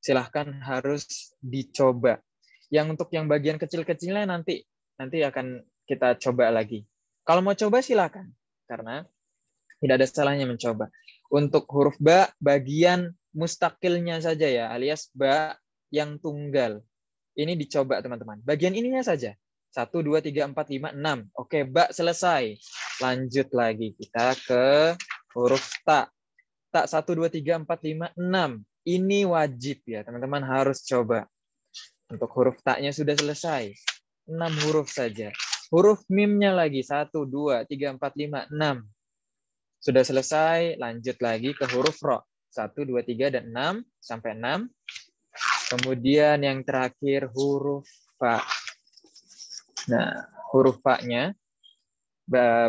Silahkan harus dicoba. Yang untuk yang bagian kecil-kecilnya nanti akan kita coba lagi. Kalau mau coba silakan. Karena tidak ada salahnya mencoba. Untuk huruf ba, bagian mustakilnya saja ya, alias ba yang tunggal. Ini dicoba teman-teman. Bagian ininya saja. 1, 2, 3, 4, 5, 6. Oke, ba selesai. Lanjut lagi kita ke huruf ta. Ta 1, 2, 3, 4, 5, 6. Ini wajib ya, teman-teman harus coba. Untuk huruf ta-nya sudah selesai. 6 huruf saja. Huruf mimnya lagi. 1, 2, 3, 4, 5, 6. Sudah selesai, lanjut lagi ke huruf ro. 1, 2, 3, dan 6. Sampai 6. Kemudian yang terakhir huruf fa. Nah, huruf fa-nya,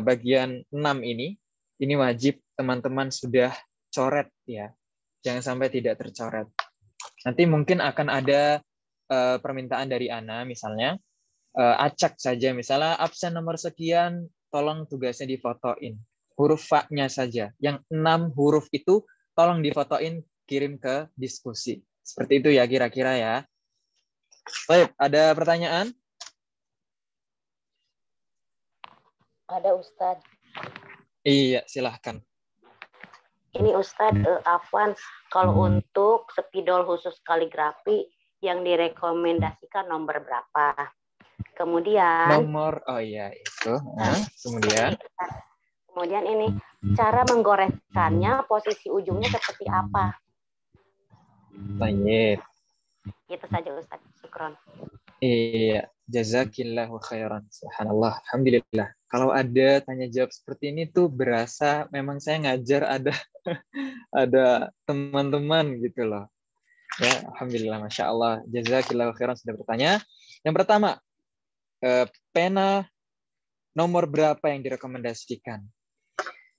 bagian 6 ini wajib teman-teman sudah coret ya. Jangan sampai tidak tercoret. Nanti mungkin akan ada permintaan dari Ana, misalnya, acak saja, misalnya absen nomor sekian, tolong tugasnya difotoin. Huruf fa-nya saja. Yang 6 huruf itu tolong difotoin, kirim ke diskusi. Seperti itu ya kira-kira ya. Baik, ada pertanyaan? Ada Ustadz. Iya, silahkan. Ini Ustadz, Afwan, kalau untuk spidol khusus kaligrafi yang direkomendasikan nomor berapa? Kemudian Nomor, oh iya itu. Kemudian ini cara menggoreskannya, posisi ujungnya seperti apa? Baik. Itu saja Ustaz. Syukron. Iya, jazakillahu khairan. Subhanallah, alhamdulillah. Kalau ada tanya jawab seperti ini tuh berasa memang saya ngajar ada teman-teman gitu loh. Ya, alhamdulillah, masya Allah. Jazakillahu khairan sudah bertanya. Yang pertama, pena nomor berapa yang direkomendasikan?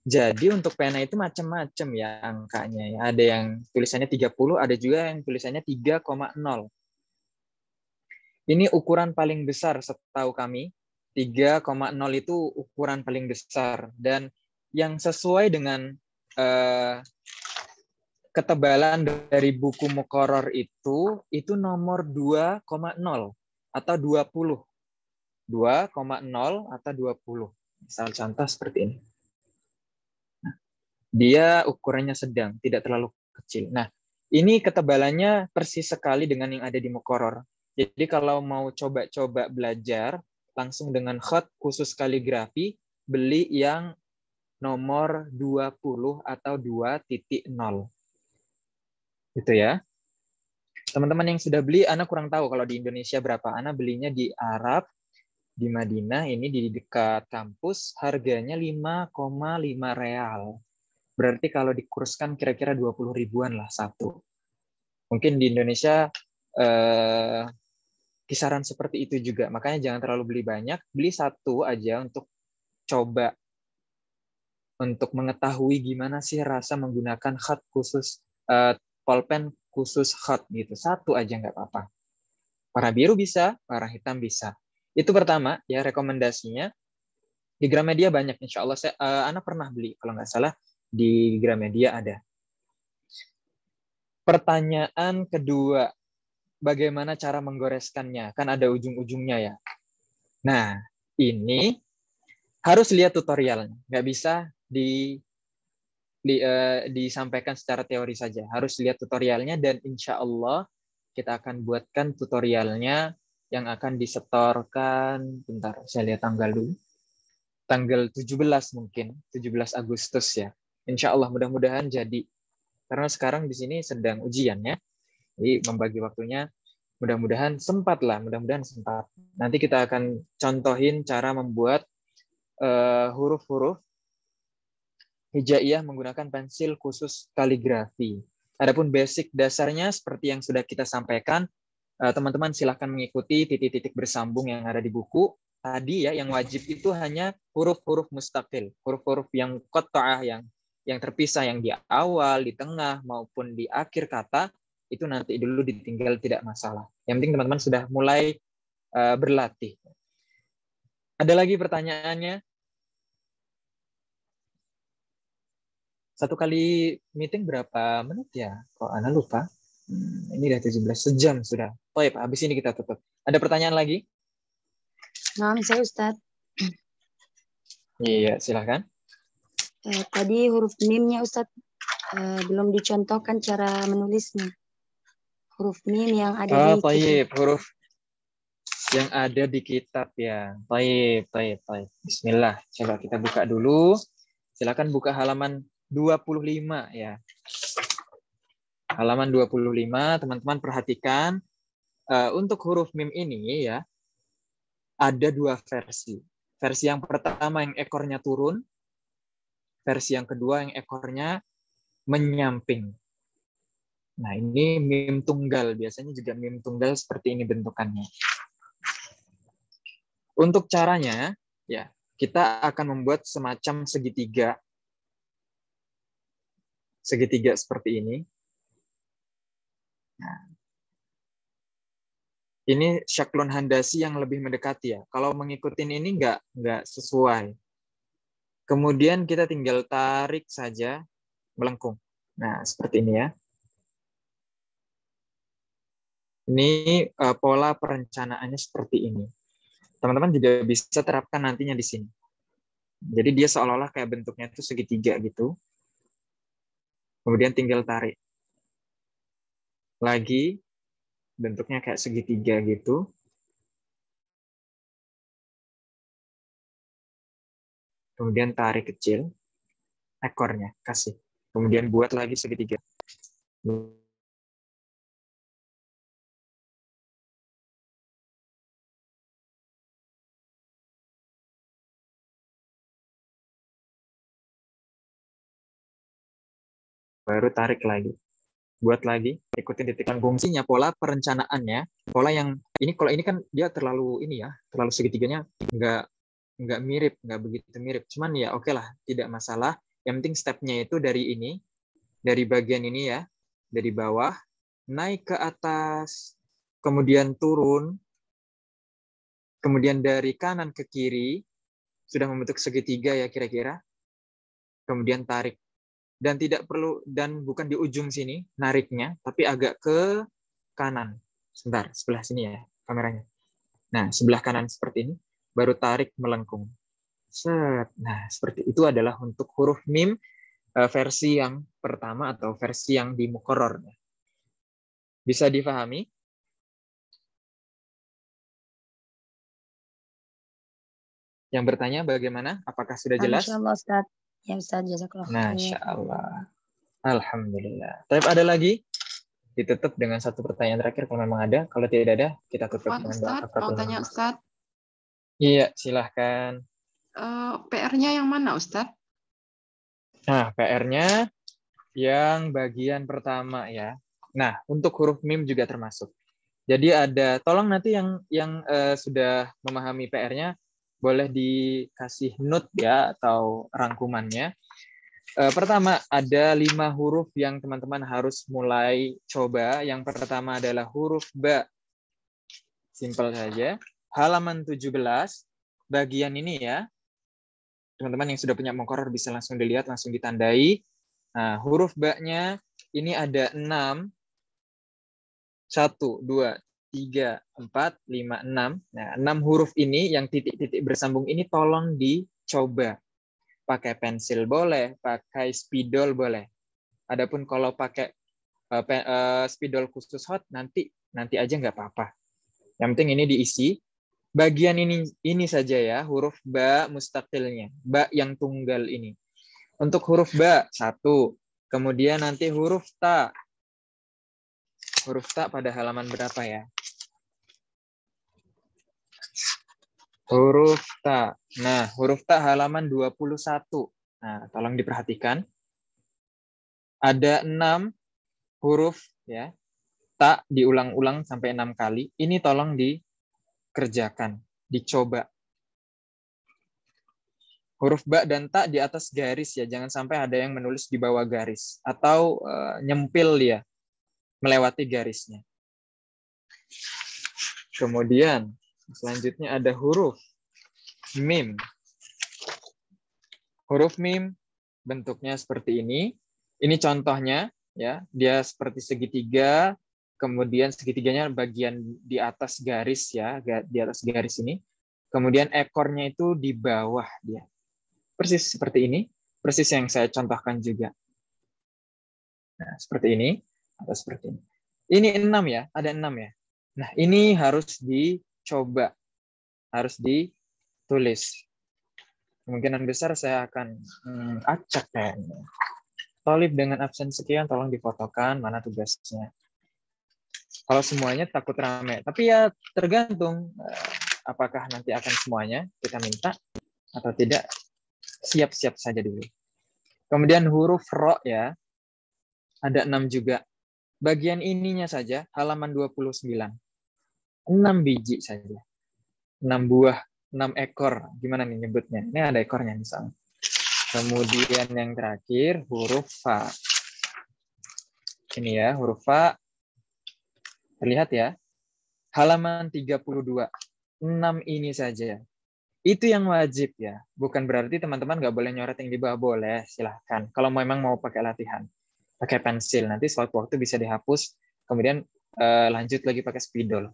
Jadi untuk pena itu macam-macam ya angkanya. Ya. Ada yang tulisannya 30, ada juga yang tulisannya 3,0. Ini ukuran paling besar setahu kami. 3,0 itu ukuran paling besar. Dan yang sesuai dengan ketebalan dari buku muqarrar itu nomor 2,0 atau 20. 2,0 atau 20. Misal contoh seperti ini. Nah, dia ukurannya sedang, tidak terlalu kecil. Nah, ini ketebalannya persis sekali dengan yang ada di muqarrar. Jadi kalau mau coba-coba belajar, langsung dengan khat khusus kaligrafi, beli yang nomor 20 atau 2.0. Gitu ya. Teman-teman yang sudah beli, Ana kurang tahu kalau di Indonesia berapa. Ana belinya di Arab, di Madinah, ini di dekat kampus, harganya 5,5 real. Berarti kalau dikurskan kira-kira 20 ribuan lah satu. Mungkin di Indonesia kisaran seperti itu juga. Makanya jangan terlalu beli banyak, beli satu aja untuk coba, untuk mengetahui gimana sih rasa menggunakan khat khusus, pulpen khusus khat gitu. Satu aja nggak apa-apa. Warna biru bisa, warna hitam bisa. Itu pertama ya rekomendasinya. Di Gramedia banyak, insya Allah. Ana pernah beli, kalau nggak salah di Gramedia ada. Pertanyaan kedua, bagaimana cara menggoreskannya? Kan ada ujung-ujungnya ya. Nah, ini harus lihat tutorialnya. Nggak bisa disampaikan secara teori saja. Harus lihat tutorialnya dan insya Allah kita akan buatkan tutorialnya yang akan disetorkan. Bentar, saya lihat tanggal dulu. Tanggal 17 mungkin, 17 Agustus ya. Insya Allah mudah-mudahan jadi. Karena sekarang di sini sedang ujian ya. Jadi membagi waktunya mudah-mudahan sempat lah, mudah-mudahan sempat. Nanti kita akan contohin cara membuat huruf-huruf hijaiyah menggunakan pensil khusus kaligrafi. Adapun basic dasarnya seperti yang sudah kita sampaikan, teman-teman silahkan mengikuti titik-titik bersambung yang ada di buku. Tadi ya, yang wajib itu hanya huruf-huruf mustaqil, huruf-huruf yang qat'ah, yang terpisah, yang di awal, di tengah, maupun di akhir kata, itu nanti dulu ditinggal, tidak masalah. Yang penting teman-teman sudah mulai berlatih. Ada lagi pertanyaannya? Satu kali meeting berapa menit ya? Kok Ana lupa? Ini udah 17 sejam sudah. Baik, habis ini kita tutup. Ada pertanyaan lagi? Nah, saya Ustadz. Iya, silahkan. Tadi huruf mimnya Ustadz belum dicontohkan cara menulisnya. Huruf mim yang ada di Baik, huruf yang ada di kitab ya. Baik. Bismillah. Coba kita buka dulu. Silakan buka halaman 25 ya. Halaman 25, teman-teman perhatikan. Untuk huruf mim ini ya, ada dua versi. Versi yang pertama yang ekornya turun, versi yang kedua yang ekornya menyamping. Nah, ini mim tunggal. Biasanya juga mim tunggal seperti ini bentukannya. Untuk caranya, ya, kita akan membuat semacam segitiga. Segitiga seperti ini. Nah, ini syaklun handasi yang lebih mendekati ya. Kalau mengikuti ini nggak sesuai. Kemudian kita tinggal tarik saja melengkung. Nah, seperti ini ya. Ini pola perencanaannya seperti ini. Teman-teman juga bisa terapkan nantinya di sini. Jadi dia seolah-olah kayak bentuknya itu segitiga gitu. Kemudian tinggal tarik. Lagi bentuknya kayak segitiga gitu. Kemudian tarik kecil ekornya, kasih. Kemudian buat lagi segitiga. Baru tarik lagi. Buat lagi, ikutin titik fungsinya, pola perencanaannya, pola yang ini, kalau ini kan dia terlalu ini ya, terlalu segitiganya nggak mirip, nggak begitu mirip. Cuman ya oke lah, tidak masalah. Yang penting stepnya itu dari ini, dari bagian ini ya, dari bawah, naik ke atas, kemudian turun, kemudian dari kanan ke kiri, sudah membentuk segitiga ya kira-kira, kemudian tarik. Dan tidak perlu, dan bukan di ujung sini nariknya, tapi agak ke kanan. Sebentar, sebelah sini ya kameranya. Nah, sebelah kanan seperti ini, baru tarik melengkung. Set. Nah, seperti itu adalah untuk huruf mim versi yang pertama atau versi yang di muqarrar. Bisa difahami? Yang bertanya bagaimana? Apakah sudah jelas? Masya Allah Ustaz. Ya Ustaz, jazakallah khair. Masya Allah. Alhamdulillah. Tapi ada lagi? Ditutup dengan satu pertanyaan terakhir kalau memang ada. Kalau tidak ada, kita tutup Afwan dengan doa Ustadz, mau kafaratul tanya majlis. Ustadz, Iya, silahkan. PR-nya yang mana Ustadz? Nah, PR-nya yang bagian pertama ya. Nah, untuk huruf mim juga termasuk. Jadi ada, tolong nanti yang sudah memahami PR-nya boleh dikasih note ya atau rangkumannya. Pertama, ada 5 huruf yang teman-teman harus mulai coba. Yang pertama adalah huruf ba. Simpel saja. Halaman 17, bagian ini ya. Teman-teman yang sudah punya muqarrar bisa langsung dilihat, langsung ditandai. Nah, huruf ba-nya ini ada 6. 1, 2, 3, 4, 5, 6. Nah, 6 huruf ini yang titik-titik bersambung ini tolong dicoba. Pakai pensil boleh, pakai spidol boleh. Adapun kalau pakai spidol khusus hot nanti aja nggak apa-apa. Yang penting ini diisi. Bagian ini saja ya, huruf ba mustaqilnya, ba yang tunggal ini. Untuk huruf ba 1, kemudian nanti huruf ta. Huruf ta pada halaman berapa ya? Huruf ta. Nah, huruf ta halaman 21. Nah, tolong diperhatikan. Ada 6 huruf ya. Ta diulang-ulang sampai 6 kali. Ini tolong dikerjakan, dicoba. Huruf ba dan ta di atas garis ya, jangan sampai ada yang menulis di bawah garis atau nyempil dia melewati garisnya. Kemudian selanjutnya ada huruf mim. Huruf mim bentuknya seperti ini. Ini contohnya ya, dia seperti segitiga, kemudian segitiganya bagian di atas garis ya, di atas garis ini. Kemudian ekornya itu di bawah dia. Persis seperti ini, persis yang saya contohkan juga. Nah, seperti ini atau seperti ini. Ini 6 ya, ada 6 ya. Nah, ini harus dicoba, harus ditulis. Kemungkinan besar saya akan acak kayaknya. Tolib dengan absen sekian, tolong difotokan mana tugasnya. Kalau semuanya takut rame. Tapi ya tergantung apakah nanti akan semuanya kita minta atau tidak. Siap-siap saja dulu. Kemudian huruf ro ya. Ada 6 juga. Bagian ininya saja, halaman 29. 6 biji saja. 6 buah, 6 ekor. Gimana nih nyebutnya? Ini ada ekornya misalnya. Kemudian yang terakhir, huruf fa. Ini ya, huruf fa. Terlihat ya. Halaman 32. 6 ini saja. Itu yang wajib ya. Bukan berarti teman-teman nggak boleh nyoret yang di bawah. Boleh, silahkan. Kalau memang mau pakai latihan. Pakai pensil. Nanti suatu waktu bisa dihapus. Kemudian lanjut lagi pakai spidol.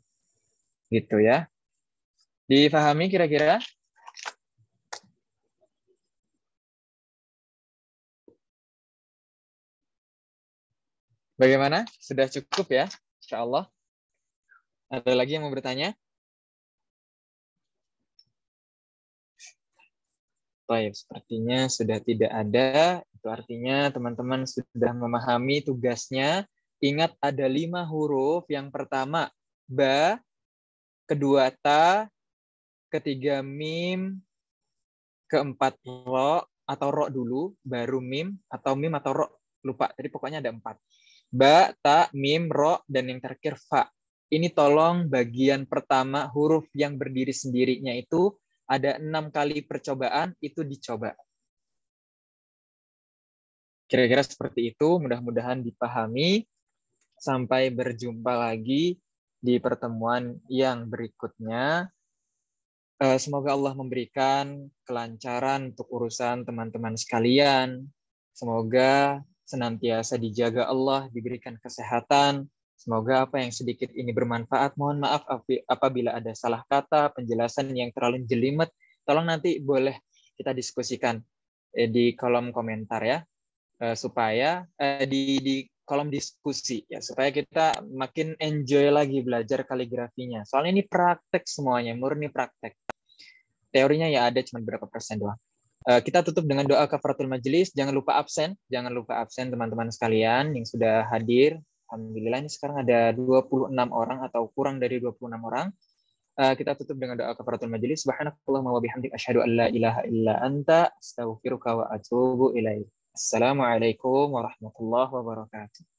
Gitu ya. Difahami kira-kira? Bagaimana? Sudah cukup ya? Insya Allah. Ada lagi yang mau bertanya? Baik, sepertinya sudah tidak ada. Itu artinya teman-teman sudah memahami tugasnya. Ingat ada 5 huruf. Yang pertama, ba. Kedua, ta. Ketiga, mim. Keempat, ro. Atau ro dulu. Baru mim. Atau mim atau ro. Lupa. Jadi pokoknya ada 4. Ba, ta, mim, ro. Dan yang terakhir, fa. Ini tolong bagian pertama huruf yang berdiri sendirinya itu ada 6 kali percobaan, itu dicoba. Kira-kira seperti itu, mudah-mudahan dipahami. Sampai berjumpa lagi di pertemuan yang berikutnya. Semoga Allah memberikan kelancaran untuk urusan teman-teman sekalian. Semoga senantiasa dijaga Allah, diberikan kesehatan. Semoga apa yang sedikit ini bermanfaat. Mohon maaf apabila ada salah kata, penjelasan yang terlalu jelimet. Tolong nanti boleh kita diskusikan di kolom komentar ya, supaya di kolom diskusi ya, supaya kita makin enjoy lagi belajar kaligrafinya. Soalnya ini praktek semuanya, murni praktek. teorinya ya ada cuma berapa persen doang. Kita tutup dengan doa kafaratul majelis. Jangan lupa absen teman-teman sekalian yang sudah hadir. Alhamdulillah ini sekarang ada 26 orang atau kurang dari 26 orang. Kita tutup dengan doa kafaratul majelis. Subhanakallahumma wa bihamdik asyhadu an la ilaha illa anta astaghfiruka wa atubu ilaik. Assalamualaikum warahmatullahi wabarakatuh.